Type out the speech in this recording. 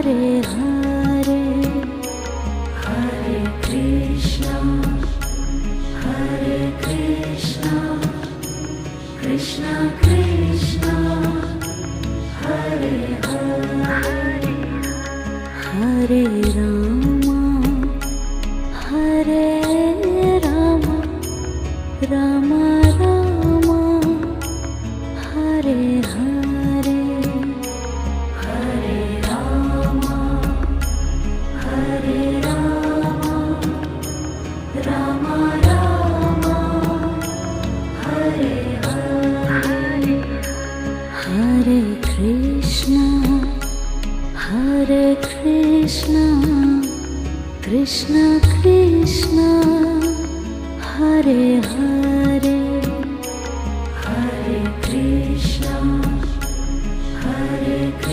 Hare Hare Hare Krishna Krishna Krishna Hare Hare Hare Rama Ram Ram Hare Hare Hare Ram Ram Ram Hare Hare Hare Krishna Krishna Krishna Hare Hare Hare Krishna